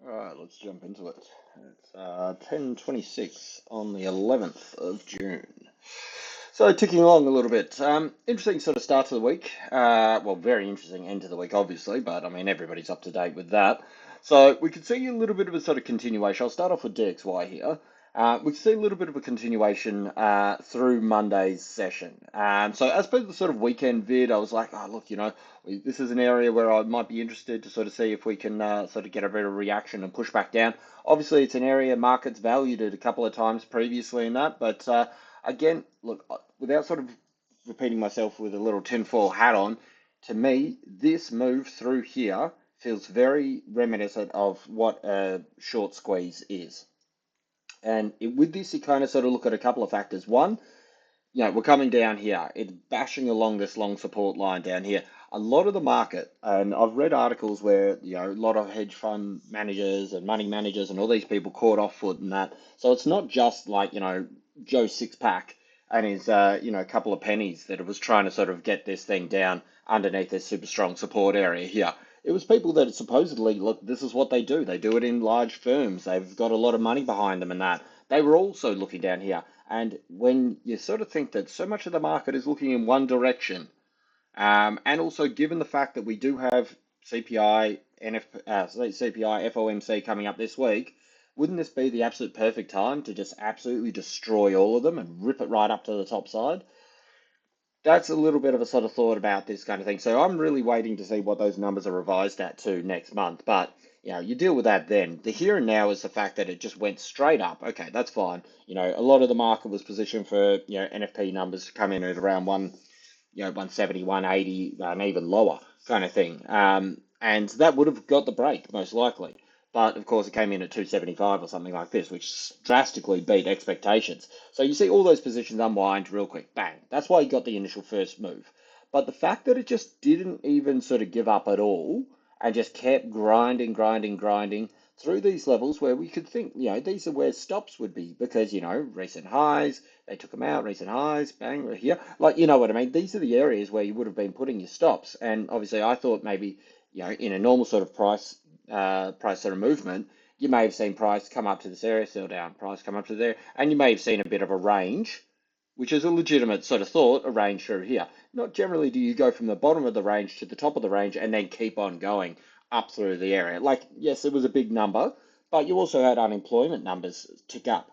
All right, let's jump into it. It's 10:26 on the 11th of June. So ticking along a little bit. Interesting sort of start to the week. Well, very interesting end to the week, obviously, but I mean everybody's up to date with that. So we could see a little bit of a sort of continuation. I'll start off with DXY here. We can see a little bit of a continuation through Monday's session. So as per the sort of weekend vid, I was like, oh look, this is an area where I might be interested to sort of see if we can sort of get a bit of reaction and push back down. Obviously, it's an area markets valued it a couple of times previously in that, but again, look, without sort of repeating myself with a little tinfoil hat on, to me, this move through here feels very reminiscent of what a short squeeze is. And with this, you kind of sort of look at a couple of factors. One, we're coming down here. It's bashing along this long support line down here. A lot of the market, and I've read articles where, a lot of hedge fund managers and money managers and all these people caught off foot and that. So it's not just like, Joe Sixpack and his, couple of pennies that it was trying to sort of get this thing down underneath this super strong support area here. It was people that supposedly, look, this is what they do. They do it in large firms. They've got a lot of money behind them and that. They were also looking down here. And when you sort of think that so much of the market is looking in one direction, and also given the fact that we do have CPI, CPI, FOMC coming up this week, wouldn't this be the absolute perfect time to just absolutely destroy all of them and rip it right up to the top side? That's a little bit of a sort of thought about this kind of thing. So I'm really waiting to see what those numbers are revised at to next month. But you deal with that then. The here and now is the fact that it just went straight up. Okay, that's fine. A lot of the market was positioned for NFP numbers to come in at around 170, 180, and even lower kind of thing. And that would have got the break most likely. But of course, it came in at 275 or something like this, which drastically beat expectations. So you see all those positions unwind real quick, bang. That's why you got the initial first move. But the fact that it just didn't even sort of give up at all and just kept grinding through these levels where we could think, these are where stops would be because, recent highs, they took them out, recent highs, bang, we're here. Like, you know what I mean? These are the areas where you would have been putting your stops. And obviously, I thought maybe, in a normal sort of price sort of movement, you may have seen price come up to this area, sell down, price come up to there, and you may have seen a bit of a range, which is a legitimate sort of thought, a range through here. Not generally do you go from the bottom of the range to the top of the range and then keep on going up through the area. Like, yes, it was a big number, but you also had unemployment numbers tick up.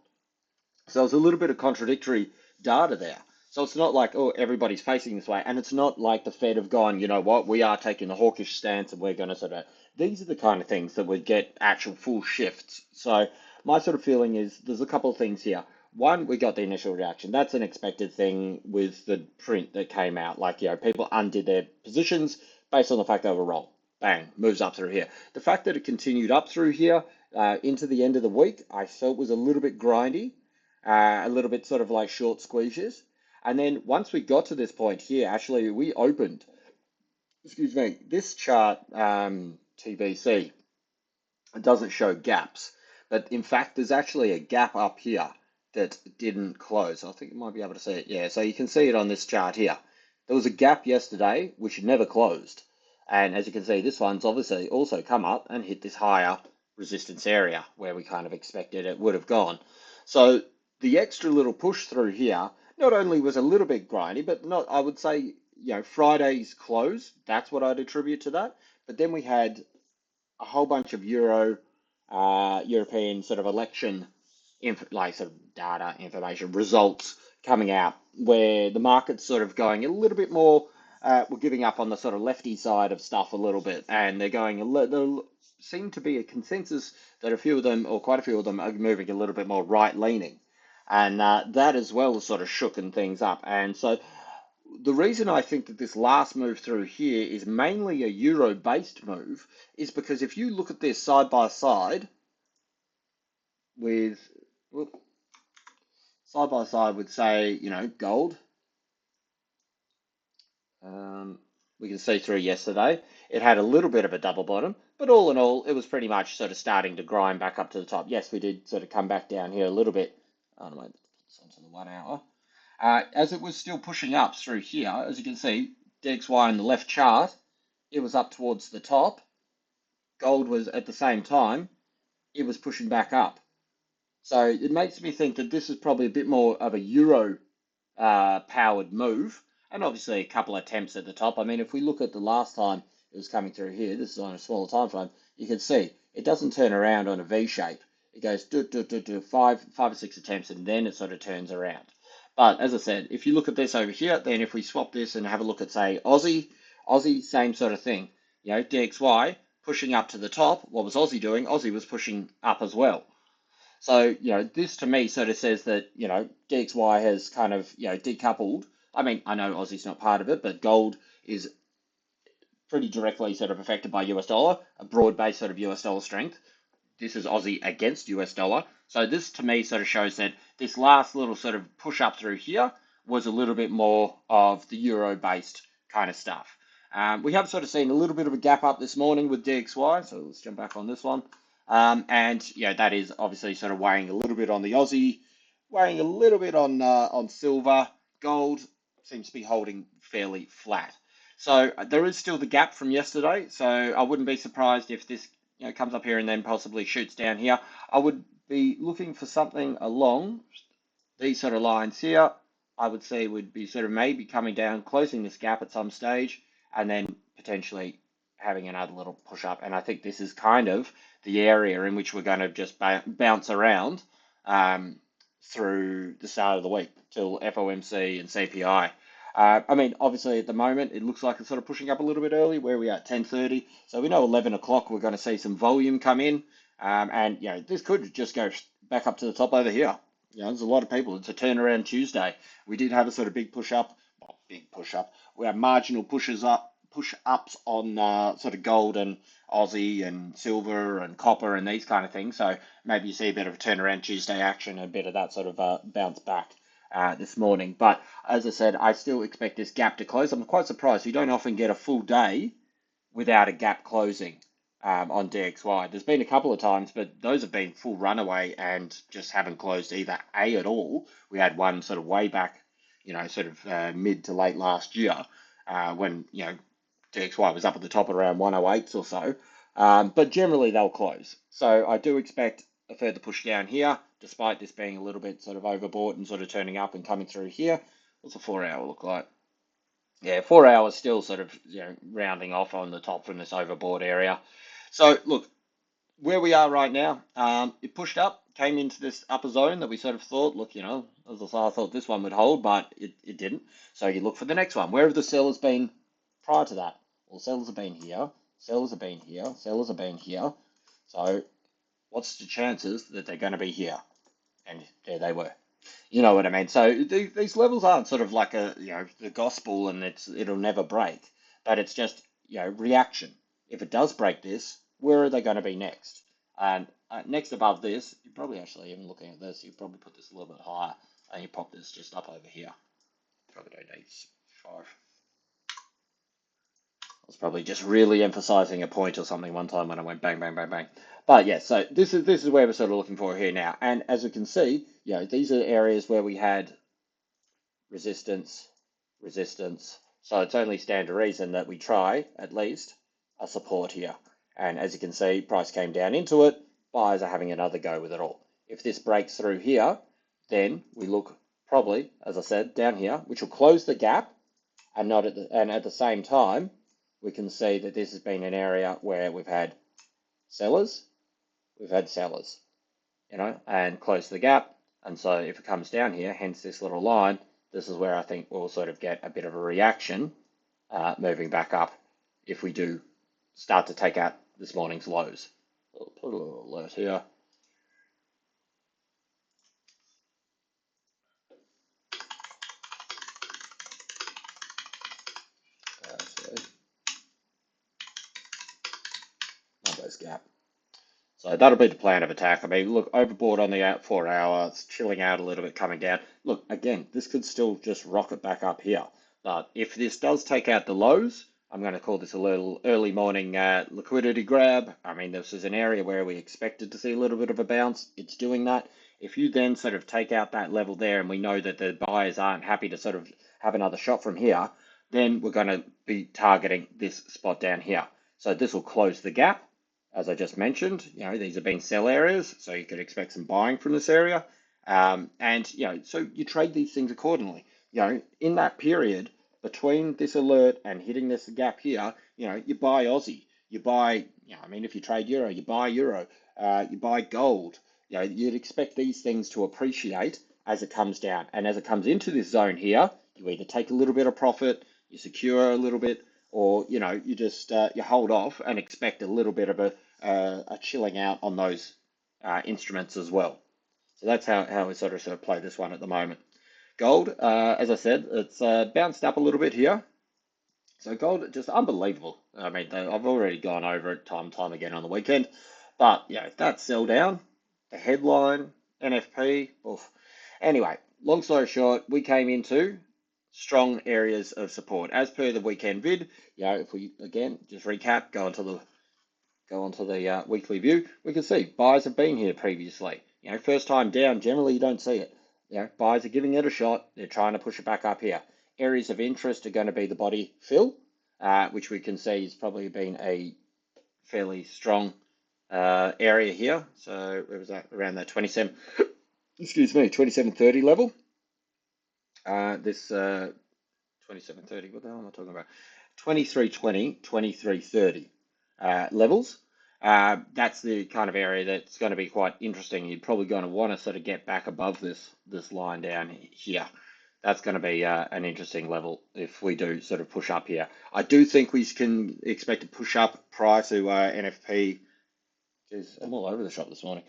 So there's a little bit of contradictory data there. So it's not like, oh, everybody's facing this way. And it's not like the Fed have gone, you know what, we are taking the hawkish stance and we're going to sort of, these are the kind of things that would get actual full shifts. So my sort of feeling is there's a couple of things here. One, we got the initial reaction. That's an expected thing with the print that came out. Like, people undid their positions based on the fact they were wrong. Bang, moves up through here. The fact that it continued up through here into the end of the week, I felt was a little bit grindy, a little bit sort of like short squeezes. And then once we got to this point here, actually, we opened, excuse me, this chart, TBC, it doesn't show gaps. But in fact, there's actually a gap up here that didn't close. I think you might be able to see it. Yeah, so you can see it on this chart here. There was a gap yesterday, which never closed. And as you can see, this one's obviously also come up and hit this higher resistance area where we kind of expected it would have gone. So the extra little push through here not only was a little bit grindy, but not, I would say, Friday's close, that's what I'd attribute to that. But then we had a whole bunch of European sort of election, like sort of data, information, results coming out where the market's sort of going a little bit more, we're giving up on the sort of lefty side of stuff a little bit, and they're going, there seem to be a consensus that a few of them, or quite a few of them, are moving a little bit more right-leaning. And that as well has sort of shooken things up. And so the reason I think that this last move through here is mainly a euro-based move is because if you look at this side by side with, say, gold, we can see through yesterday, it had a little bit of a double bottom, but all in all, it was pretty much sort of starting to grind back up to the top. Yes, we did sort of come back down here a little bit. I don't know, put this onto the 1 hour. As it was still pushing up through here, as you can see, DXY in the left chart, it was up towards the top. Gold was at the same time it was pushing back up. So it makes me think that this is probably a bit more of a euro powered move, and obviously a couple of attempts at the top. I mean, if we look at the last time it was coming through here, this is on a smaller time frame, you can see it doesn't turn around on a V shape. It goes five or six attempts, and then it sort of turns around. But as I said, if you look at this over here, then if we swap this and have a look at, say, Aussie, same sort of thing. You know, DXY pushing up to the top. What was Aussie doing? Aussie was pushing up as well. So, this to me sort of says that, DXY has kind of, decoupled. I mean, I know Aussie's not part of it, but gold is pretty directly sort of affected by US dollar, a broad base sort of US dollar strength. This is Aussie against US dollar. So this to me sort of shows that this last little sort of push up through here was a little bit more of the euro based kind of stuff. We have sort of seen a little bit of a gap up this morning with DXY. So let's jump back on this one. And that is obviously sort of weighing a little bit on the Aussie, weighing a little bit on silver. Gold seems to be holding fairly flat. So there is still the gap from yesterday. So I wouldn't be surprised if this comes up here and then possibly shoots down here. I would be looking for something along these sort of lines here. I would say would be sort of maybe coming down, closing this gap at some stage, and then potentially having another little push up. And I think this is kind of the area in which we're going to just bounce around through the start of the week till FOMC and CPI. I mean, obviously at the moment it looks like it's sort of pushing up a little bit early. Where we are at 10:30, so we know 11 o'clock we're going to see some volume come in, and this could just go back up to the top over here. There's a lot of people. It's a turnaround Tuesday. We did have a sort of big push up, well, big push up. We have marginal push ups on sort of gold and Aussie and silver and copper and these kind of things. So maybe you see a bit of a turnaround Tuesday action, and a bit of that sort of bounce back this morning. But as I said, I still expect this gap to close. I'm quite surprised. You don't often get a full day without a gap closing on DXY. There's been a couple of times, but those have been full runaway and just haven't closed either A at all. We had one sort of way back, sort of mid to late last year when, DXY was up at the top around 108s or so. But generally they'll close. So I do expect a further push down here, despite this being a little bit sort of overbought and sort of turning up and coming through here. What's a 4 hour look like? Yeah, 4 hours still sort of rounding off on the top from this overbought area. So look, where we are right now, it pushed up, came into this upper zone that we sort of thought, look, as I said, I thought this one would hold, but it didn't. So you look for the next one. Where have the sellers been prior to that? Well, sellers have been here, sellers have been here, sellers have been here. So what's the chances that they're going to be here? And there they were. You know what I mean? So these levels aren't sort of like the gospel and it'll never break, but it's just, reaction. If it does break this, where are they going to be next? And next above this, you're probably actually even looking at this, you probably put this a little bit higher and you pop this just up over here. Probably don't need 5. I was probably just really emphasizing a point or something one time when I went bang, bang, bang, bang. But yeah, so this is where we're sort of looking for here now. And as you can see, these are areas where we had resistance, resistance. So it's only stand to reason that we try at least a support here. And as you can see, price came down into it. Buyers are having another go with it all. If this breaks through here, then we look probably, as I said, down here, which will close the gap, and at the same time, we can see that this has been an area where we've had sellers, and close the gap. And so if it comes down here, hence this little line, this is where I think we'll sort of get a bit of a reaction moving back up if we do start to take out this morning's lows. I'll put a little alert here. Numbers gap. So that'll be the plan of attack. I mean, look, overbought on the 4 hour, it's chilling out a little bit, coming down. Look, again, this could still just rocket back up here. But if this does take out the lows, I'm going to call this a little early morning liquidity grab. I mean, this is an area where we expected to see a little bit of a bounce. It's doing that. If you then sort of take out that level there, and we know that the buyers aren't happy to sort of have another shot from here, then we're going to be targeting this spot down here. So this will close the gap. as I just mentioned, these have been sell areas, so you could expect some buying from this area. And so you trade these things accordingly. In that period between this alert and hitting this gap here, you buy Aussie, you buy, I mean, if you trade euro, you buy euro, you buy gold. You'd expect these things to appreciate as it comes down. And as it comes into this zone here, you either take a little bit of profit, you secure a little bit, or you just you hold off and expect a little bit of a chilling out on those instruments as well. So that's how we sort of play this one at the moment. Gold, as I said, it's bounced up a little bit here. So gold, just unbelievable. I mean, I've already gone over it time and time again on the weekend. But that sell down, the headline, NFP, oof. Anyway, long story short, we came into strong areas of support. As per the weekend vid, if we, again, just recap, go onto the weekly view, we can see buyers have been here previously. First time down, generally you don't see it. Buyers are giving it a shot. They're trying to push it back up here. Areas of interest are going to be the body fill, which we can see has probably been a fairly strong area here. So where was that? Around that 2730 level. This 2730, what the hell am I talking about? 2320, 2330 levels. That's the kind of area that's going to be quite interesting. You're probably going to want to sort of get back above this line down here. That's going to be an interesting level if we do sort of push up here. I do think we can expect to push up prior to NFP. Jeez, I'm all over the shop this morning.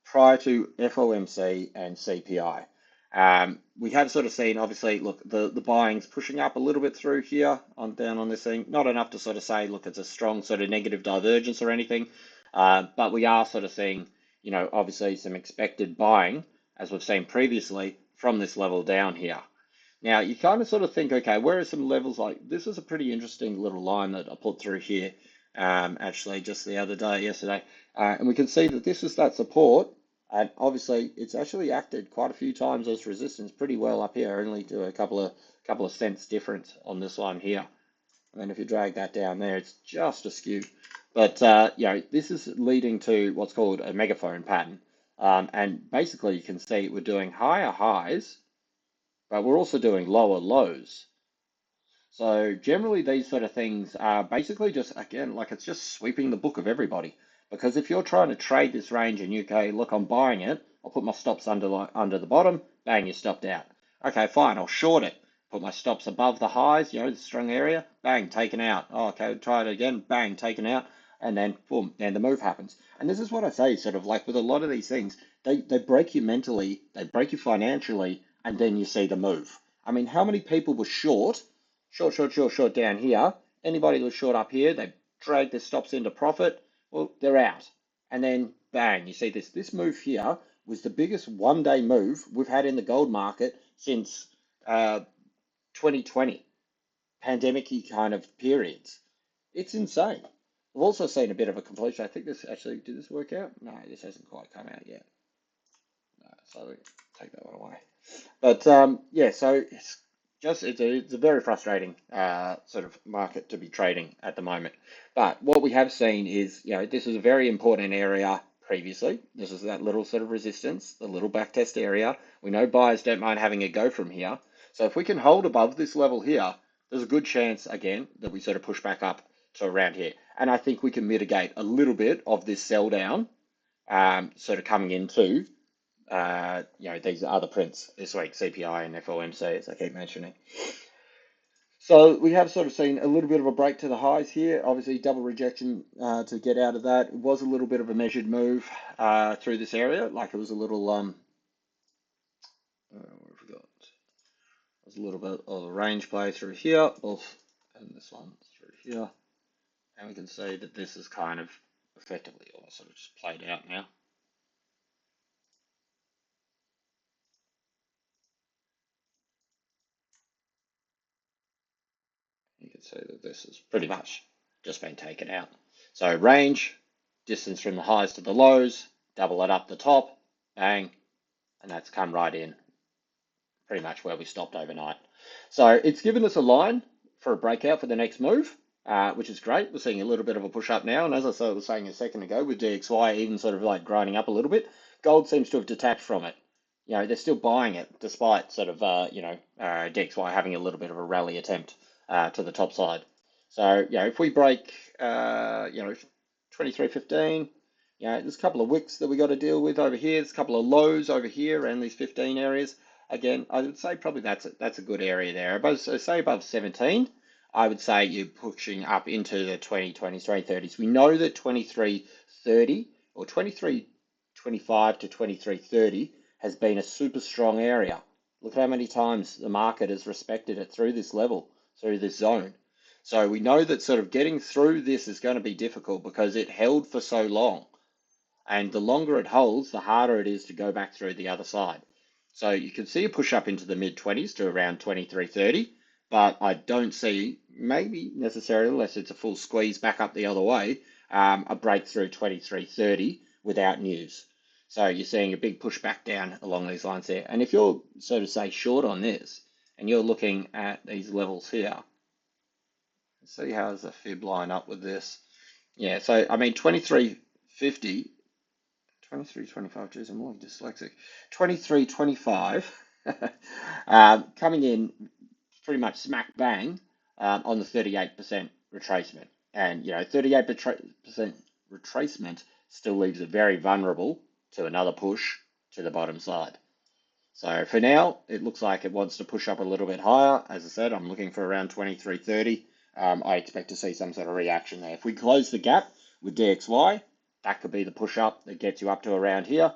Prior to FOMC and CPI. We have sort of seen, obviously, look, the buying's pushing up a little bit through here down on this thing. Not enough to sort of say, look, it's a strong sort of negative divergence or anything. But we are sort of seeing, obviously some expected buying, as we've seen previously, from this level down here. Now, you kind of sort of think, okay, where are some levels like, this is a pretty interesting little line that I put through here, actually, just the other day, yesterday. And we can see that this is that support. And obviously, it's actually acted quite a few times as resistance pretty well up here, only to a couple of cents difference on this line here. And then if you drag that down there, it's just askew. But this is leading to what's called a megaphone pattern. And basically, you can see we're doing higher highs, but we're also doing lower lows. So generally, these sort of things are basically just, again, like it's just sweeping the book of everybody. Because if you're trying to trade this range in UK, look, I'm buying it. I'll put my stops under the bottom. Bang, you're stopped out. Okay, fine. I'll short it. Put my stops above the highs, the strong area. Bang, taken out. Oh, okay, try it again. Bang, taken out. And then, boom, then the move happens. And this is what I say, sort of like with a lot of these things, they break you mentally, they break you financially, and then you see the move. I mean, how many people were short down here? Anybody who was short up here, they dragged their stops into profit. Well, they're out. And then bang, you see this move here was the biggest one-day move we've had in the gold market since 2020, pandemic-y kind of periods. It's insane. We've also seen a bit of a completion. I think this actually, did this work out? No, this hasn't quite come out yet. No, so we take that one away. But yeah, so it's a very frustrating sort of market to be trading at the moment. But what we have seen is, this is a very important area previously. This is that little sort of resistance, the little backtest area. We know buyers don't mind having a go from here. So if we can hold above this level here, there's a good chance, again, that we sort of push back up to around here. And I think we can mitigate a little bit of this sell down sort of coming into these other prints this week, CPI and FOMC, as I keep mentioning. So we have sort of seen a little bit of a break to the highs here. Obviously, double rejection to get out of that. It was a little bit of a measured move through this area, like it was a little what have we got? It was a little bit of a range play through here, and this one through here, and we can see that this is kind of effectively all sort of just played out now. You can see that this has pretty much just been taken out. So range, distance from the highs to the lows, double it up the top, bang, and that's come right in pretty much where we stopped overnight. So it's given us a line for a breakout for the next move. which is great. We're seeing a little bit of a push up now. And as I was saying a second ago, with DXY even sort of like grinding up a little bit, gold seems to have detached from it. They're still buying it despite sort of, DXY having a little bit of a rally attempt to the top side. So, if we break, 23.15, there's a couple of wicks that we got to deal with over here. There's a couple of lows over here around these 15 areas. Again, I would say probably that's a good area there. Say above 17, I would say you're pushing up into the 23.30s. We know that 23.30 or 23.25 to 23.30 has been a super strong area. Look at how many times the market has respected it through this level, through this zone. So we know that sort of getting through this is going to be difficult because it held for so long. And the longer it holds, the harder it is to go back through the other side. So you can see a push up into the mid 20s to around 23.30, but I don't see, maybe necessarily, unless it's a full squeeze back up the other way, a breakthrough 23.30 without news. So you're seeing a big push back down along these lines there. And if you're, so to say, short on this, and you're looking at these levels here, see how does the fib line up with this? Yeah, so I mean 23.50, 23.25, geez, I'm all dyslexic. 23.25 coming in pretty much smack bang on the 38% retracement. And 38% retracement still leaves it very vulnerable to another push to the bottom side. So for now, it looks like it wants to push up a little bit higher. As I said, I'm looking for around 23.30. I expect to see some sort of reaction there. If we close the gap with DXY, that could be the push up that gets you up to around here.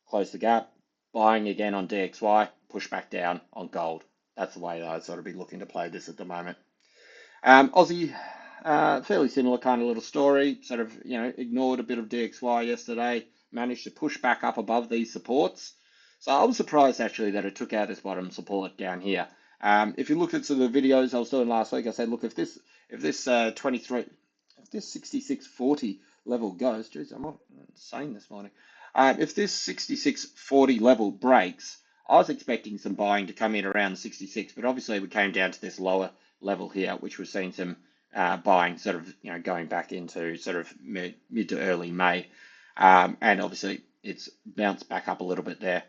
Close the gap, buying again on DXY, push back down on gold. That's the way that I'd sort of be looking to play this at the moment. Aussie, fairly similar kind of little story. Sort of, ignored a bit of DXY yesterday, managed to push back up above these supports. So I was surprised actually that it took out this bottom support down here. If you look at some of the videos I was doing last week, I said, look, if this 66.40 level goes, geez, I'm not insane this morning. If this 66.40 level breaks, I was expecting some buying to come in around the 66, but obviously we came down to this lower level here, which was seeing some buying sort of, going back into sort of mid to early May. And obviously it's bounced back up a little bit there.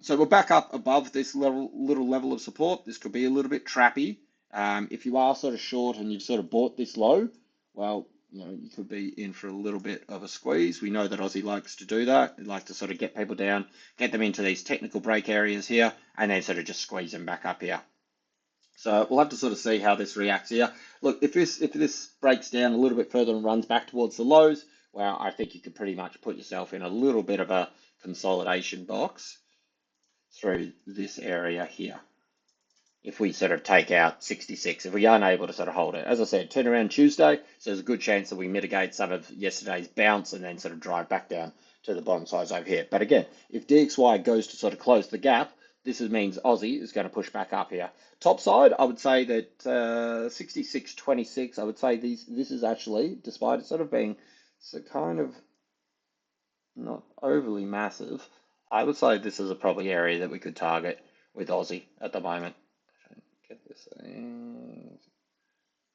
So we're back up above this little level of support. This could be a little bit trappy. If you are sort of short and you've sort of bought this low, well, you could be in for a little bit of a squeeze. We know that Aussie likes to do that. They like to sort of get people down, get them into these technical break areas here, and then sort of just squeeze them back up here. So we'll have to sort of see how this reacts here. Look, if this breaks down a little bit further and runs back towards the lows, well, I think you could pretty much put yourself in a little bit of a consolidation box through this area here. If we sort of take out 66, if we aren't able to sort of hold it. As I said, turn around Tuesday, so there's a good chance that we mitigate some of yesterday's bounce and then sort of drive back down to the bottom sides over here. But again, if DXY goes to sort of close the gap, this means Aussie is going to push back up here. Top side, I would say that 66.26, I would say this is actually, despite it sort of being so kind of not overly massive, I would say this is a probably area that we could target with Aussie at the moment. Get this thing.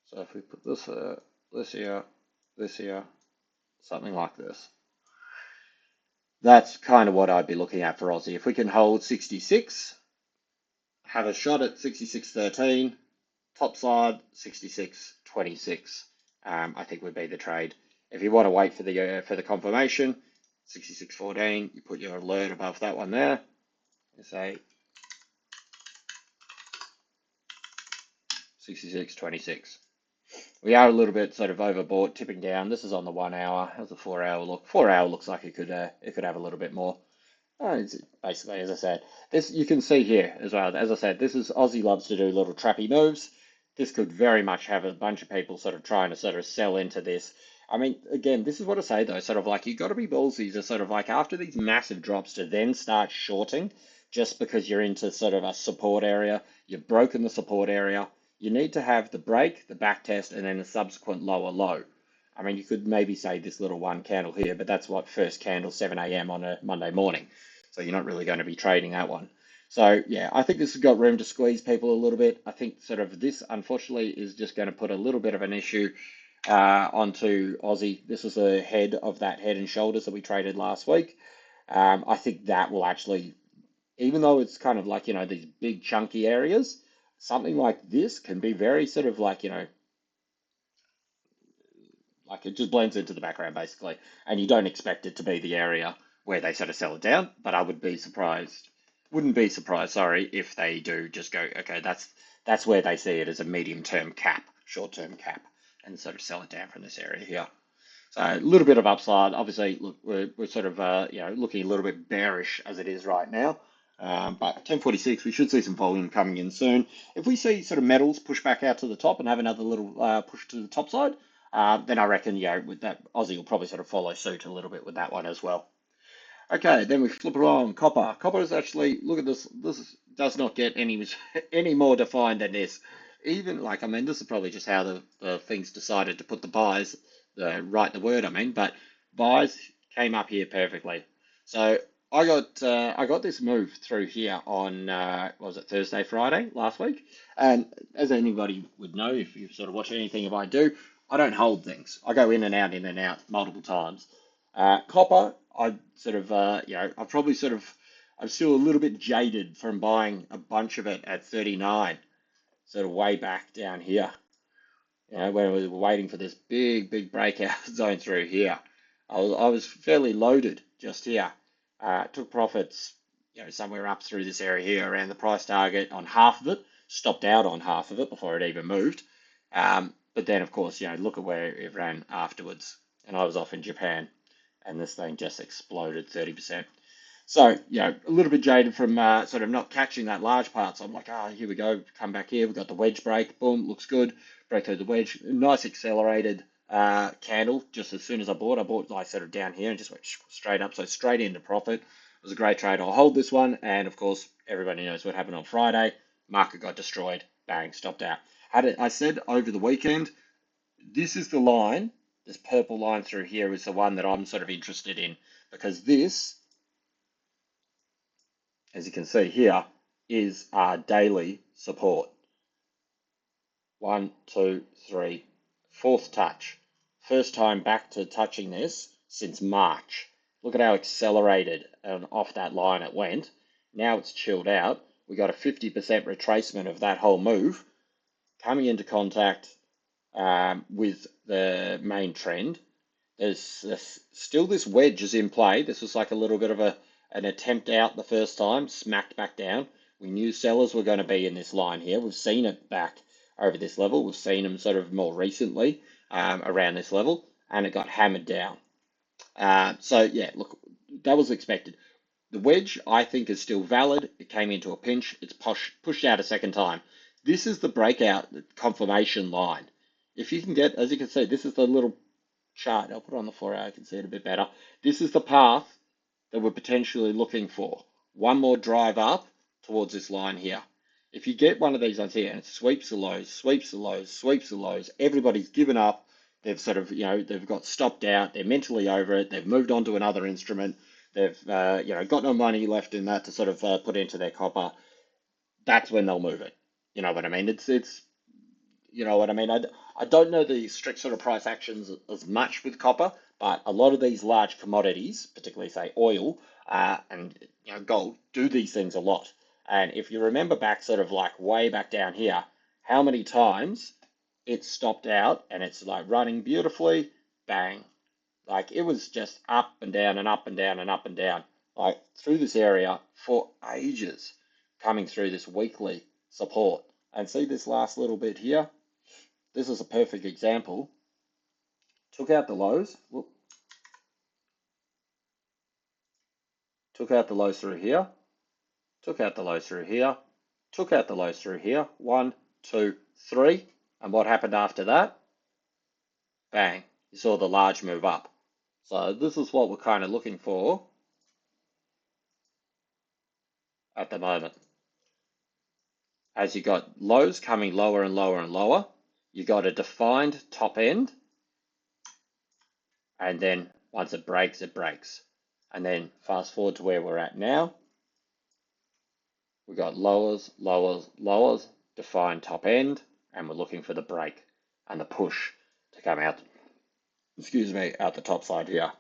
So if we put this here, this here, something like this. That's kind of what I'd be looking at for Aussie. If we can hold 66, have a shot at 66.13, top side 66.26, I think would be the trade. If you want to wait for the confirmation, 66.14, you put your alert above that one there. You say 66.26. We are a little bit sort of overbought, tipping down. This is on the 1 hour. How's the 4 hour look? 4 hour looks like it could have a little bit more. It's basically, as I said, this you can see here as well. As I said, this is Aussie loves to do little trappy moves. This could very much have a bunch of people sort of trying to sort of sell into this. I mean, again, this is what I say though, sort of like you've got to be ballsy to sort of like after these massive drops to then start shorting just because you're into sort of a support area. You've broken the support area. You need to have the break, the back test, and then a subsequent lower low. I mean, you could maybe say this little one candle here, but that's what first candle, 7 a.m. on a Monday morning. So you're not really going to be trading that one. So yeah, I think this has got room to squeeze people a little bit. I think sort of this, unfortunately, is just going to put a little bit of an issue onto Aussie. This is the head of that head and shoulders that we traded last week. I think that will actually, even though it's kind of like, these big chunky areas, something like this can be very sort of like it just blends into the background basically, and you don't expect it to be the area where they sort of sell it down. But I wouldn't be surprised, sorry, if they do just go, okay, that's where they see it as a medium term cap, short term cap, and sort of sell it down from this area here. So a little bit of upside. Obviously, look, we're sort of looking a little bit bearish as it is right now. But 1046, we should see some volume coming in soon. If we see sort of metals push back out to the top and have another little push to the top side, then I reckon, with that Aussie will probably sort of follow suit a little bit with that one as well. Okay, then we flip it on copper. Copper is actually, look at this. Does not get any more defined than this. Even like, I mean, this is probably just how the things decided to put the buys, write the word. I mean, but buys came up here perfectly. So I got this move through here on what was it, Thursday, Friday last week, and as anybody would know, if you've sort of watched anything if I do, I don't hold things. I go in and out multiple times. Copper, I sort of, I probably sort of, I'm still a little bit jaded from buying a bunch of it at 39, sort of way back down here, when we were waiting for this big breakout zone through here. I was fairly loaded just here. Took profits, somewhere up through this area here around the price target on half of it, stopped out on half of it before it even moved. But then, of course, look at where it ran afterwards. And I was off in Japan, and this thing just exploded 30%. So, a little bit jaded from sort of not catching that large part. So I'm like, here we go, come back here. We've got the wedge break. Boom, looks good. Break through the wedge. Nice accelerated candle just as soon as I bought. I bought like sort of down here and just went straight up. So straight into profit. It was a great trade. I'll hold this one. And of course, everybody knows what happened on Friday. Market got destroyed. Bang, stopped out. I said over the weekend, this is the line. This purple line through here is the one that I'm sort of interested in, because this, as you can see here, is our daily support. 1, 2, 3, fourth touch. First time back to touching this since March. Look at how accelerated and off that line it went. Now it's chilled out. We got a 50% retracement of that whole move, coming into contact with the main trend. There's still this wedge is in play. This was like a little bit of an attempt out the first time, smacked back down. We knew sellers were going to be in this line here. We've seen it back over this level. We've seen them sort of more recently around this level, and it got hammered down. So yeah, look, that was expected. The wedge, I think, is still valid. It came into a pinch. It's pushed out a second time. This is the breakout confirmation line. If you can get, as you can see, this is the little chart. I'll put it on the 4 hour, I can see it a bit better. This is the path that we're potentially looking for. One more drive up towards this line here. If you get one of these ones here and it sweeps the lows, sweeps the lows, sweeps the lows, everybody's given up. They've sort of, they've got stopped out. They're mentally over it. They've moved on to another instrument. They've, got no money left in that to sort of put into their copper. That's when they'll move it. You know what I mean? It's you know what I mean? I don't know the strict sort of price actions as much with copper, but a lot of these large commodities, particularly say oil and gold, do these things a lot. And if you remember back sort of like way back down here, how many times it stopped out and it's like running beautifully, bang. Like it was just up and down and up and down and up and down, like through this area for ages, coming through this weekly support. And see this last little bit here? This is a perfect example. Took out the lows. Whoop. Took out the lows through here. Took out the lows through here. Took out the lows through here. 1, 2, 3. And what happened after that? Bang. You saw the large move up. So this is what we're kind of looking for at the moment. As you got lows coming lower and lower and lower, you got a defined top end. And then once it breaks, it breaks. And then fast forward to where we're at now. We've got lowers, lowers, lowers, defined top end, and we're looking for the break and the push to come out, out the top side here.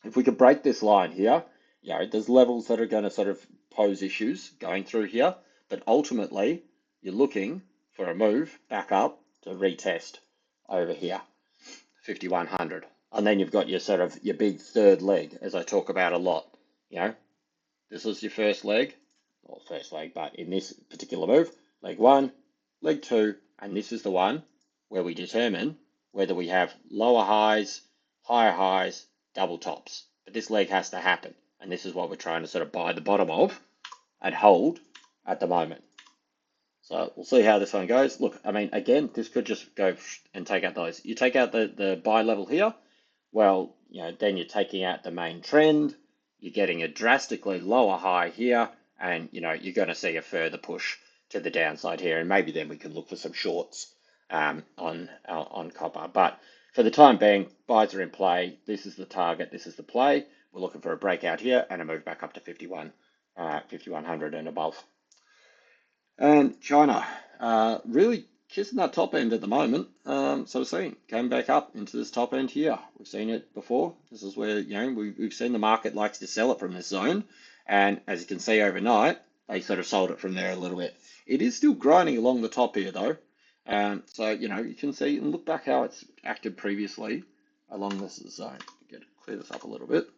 If we could break this line here, there's levels that are going to sort of pose issues going through here, but ultimately you're looking for a move back up to retest over here, 5100. And then you've got your sort of your big third leg, as I talk about a lot. This is your first leg, but in this particular move, leg one, leg two, and this is the one where we determine whether we have lower highs, higher highs, double tops. But this leg has to happen, and this is what we're trying to sort of buy the bottom of and hold at the moment. So we'll see how this one goes. Look, I mean, again, this could just go and take out those. You take out the buy level here, well, then you're taking out the main trend. You're getting a drastically lower high here, and you're going to see a further push to the downside here, and maybe then we can look for some shorts on copper. But for the time being, buys are in play. This is the target. This is the play. We're looking for a breakout here and a move back up to 5100 and above. And China, really kissing that top end at the moment. So we're seeing came back up into this top end here. We've seen it before. This is where we've seen the market likes to sell it from this zone, and as you can see overnight, they sort of sold it from there a little bit. It is still grinding along the top here though, so you can see and look back how it's acted previously along this zone. Clear this up a little bit.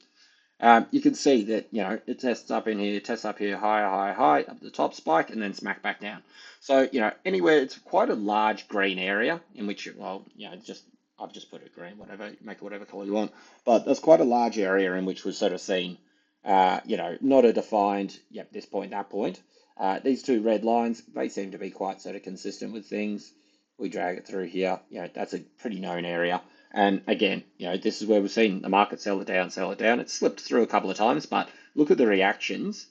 You can see that, it tests up in here, tests up here, higher, higher, high, up the top spike, and then smack back down. So, anywhere, it's quite a large green area in which, I've just put it green, whatever, make it whatever color you want. But there's quite a large area in which we've sort of seen, not a defined, this point, that point. These two red lines, they seem to be quite sort of consistent with things. We drag it through here, that's a pretty known area. And again, this is where we've seen the market sell it down, sell it down. It's slipped through a couple of times, but look at the reactions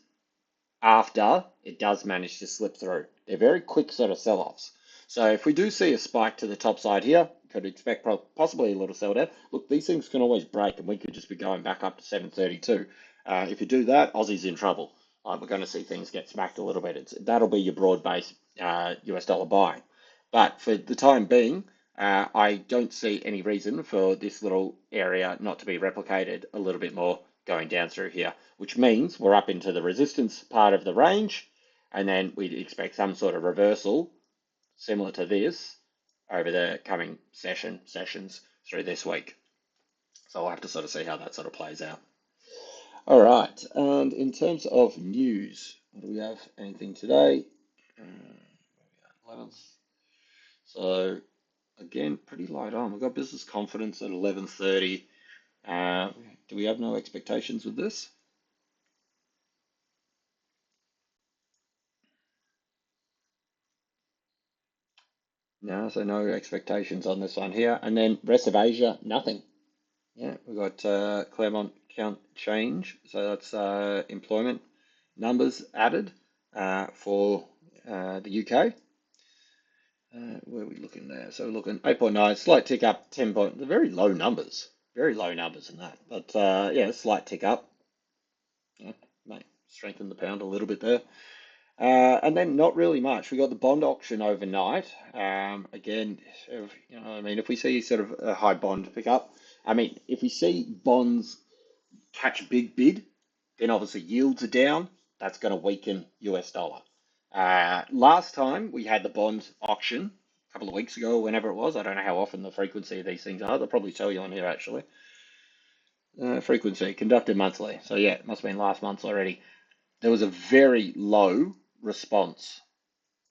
after it does manage to slip through. They're very quick sort of sell-offs. So if we do see a spike to the top side here, could expect possibly a little sell down. Look, these things can always break, and we could just be going back up to 732. If you do that, Aussie's in trouble. We're going to see things get smacked a little bit. That'll be your broad-based US dollar buying. But for the time being, I don't see any reason for this little area not to be replicated a little bit more going down through here, which means we're up into the resistance part of the range, and then we'd expect some sort of reversal similar to this over the coming sessions through this week. So we'll have to sort of see how that sort of plays out. All right, and in terms of news, do we have anything today? 11th. So again, pretty light on. We've got business confidence at 11:30. Do we have no expectations with this? No, so no expectations on this one here. And then rest of Asia, nothing. Yeah, we've got Claremont count change. So that's employment numbers added for the UK. Where are we looking there? So we're looking 8.9, slight tick up, 10 point. They're very low numbers in that. But slight tick up. May strengthen the pound a little bit there. And then not really much. We got the bond auction overnight. Again, if we see sort of a high bond pick up, if we see bonds catch big bid, then obviously yields are down. That's going to weaken US dollar. Last time we had the bond auction a couple of weeks ago, whenever it was, I don't know how often the frequency of these things are. They'll probably tell you on here actually. Frequency conducted monthly. So yeah, it must have been last month already. There was a very low response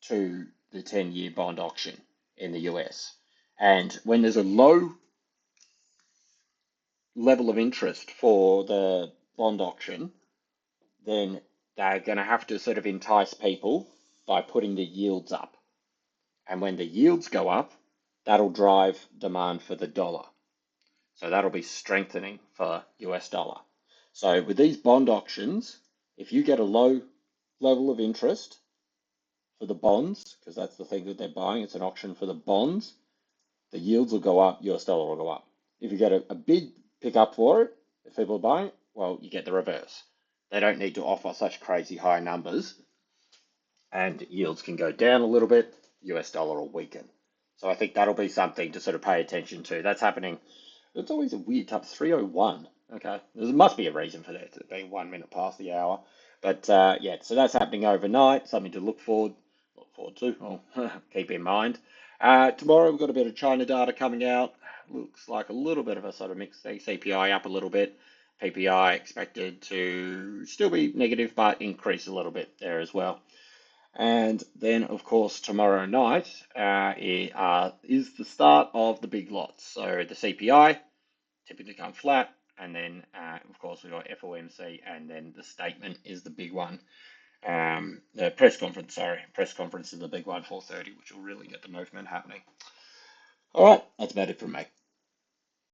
to the 10-year bond auction in the US. And when there's a low level of interest for the bond auction, then they're going to have to sort of entice people by putting the yields up. And when the yields go up, that'll drive demand for the dollar. So that'll be strengthening for US dollar. So with these bond auctions, if you get a low level of interest for the bonds, because that's the thing that they're buying, it's an auction for the bonds, the yields will go up, US dollar will go up. If you get a big pickup for it, if people are buying, well, you get the reverse. They don't need to offer such crazy high numbers and yields can go down a little bit, US dollar will weaken. So I think that'll be something to sort of pay attention to. That's happening. It's always a weird time. 3:01. Okay, there must be a reason for that to be 1 minute past the hour. But yeah, so that's happening overnight. Something to look forward to. Or keep in mind. Tomorrow we've got a bit of China data coming out. Looks like a little bit of a sort of mixed thing. CPI up a little bit. PPI expected to still be negative, but increase a little bit there as well. And then, of course, tomorrow night is the start of the big lots. So the CPI typically come flat, and then, of course, we've got FOMC, and then the statement is the big one. The press conference, press conference is the big one, 4:30, which will really get the movement happening. All right, that's about it from me.